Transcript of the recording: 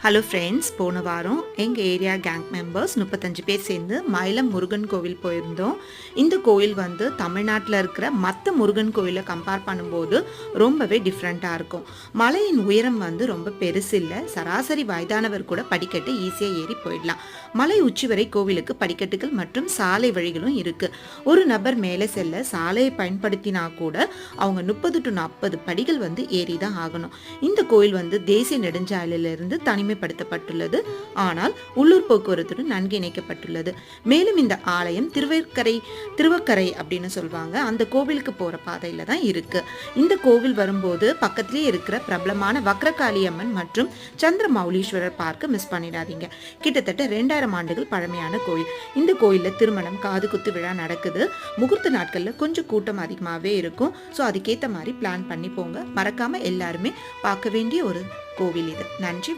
Hello friends, போன வாரம் எங்கள் ஏரியா கேங் மெம்பர்ஸ் 35 பேர் சேர்ந்து மயிலம் முருகன் கோவில் போயிருந்தோம். இந்த கோவில் வந்து தமிழ்நாட்டில் இருக்கிற மற்ற முருகன் கோவிலை கம்பேர் பண்ணும்போது ரொம்பவே டிஃப்ரெண்ட்டாக இருக்கும். மலையின் உயரம் வந்து ரொம்ப பெருசு இல்லை. சராசரி வயதானவர் கூட படிக்கட்டு ஈஸியாக ஏறி போயிடலாம். மலை உச்சி வரை கோவிலுக்கு படிக்கட்டுகள் மற்றும் சாலை வழிகளும் இருக்குது. ஒரு நபர் மேலே செல்ல சாலையை பயன்படுத்தினா கூட அவங்க 30 to 40 படிகள் வந்து ஏறி தான் ஆகணும். இந்த கோவில் வந்து தேசிய நெடுஞ்சாலையிலிருந்து தனிமைப்படுத்தப்பட்டுள்ளது. ஆனால் உள்ளூர் போக்குவரத்துடன் நன்கு இணைக்கப்பட்டுள்ளது. மேலும் இந்த ஆலயம் திருவக்கரை அப்படின்னு சொல்லுவாங்க. அந்த கோவிலுக்கு போற பாதையில தான் இருக்கு. இந்த கோவில் வரும்போது பக்கத்திலே இருக்கிற பிரபலமான வக்ரகாளி அம்மன் மற்றும் சந்திரமௌலீஸ்வரர் பார்க்க மிஸ் பண்ணிடாதீங்க. கிட்டத்தட்ட 2000 ஆண்டுகள் பழமையான கோயில். இந்த கோயில்ல திருமணம், காது குத்து விழா நடக்குது. முகூர்த்த நாட்கள்ல கொஞ்சம் கூட்டம் அதிகமாகவே இருக்கும். ஸோ அதுக்கேற்ற மாதிரி பிளான் பண்ணி போங்க. மறக்காம எல்லாருமே பார்க்க வேண்டிய ஒரு கோவில் இது. நன்றி.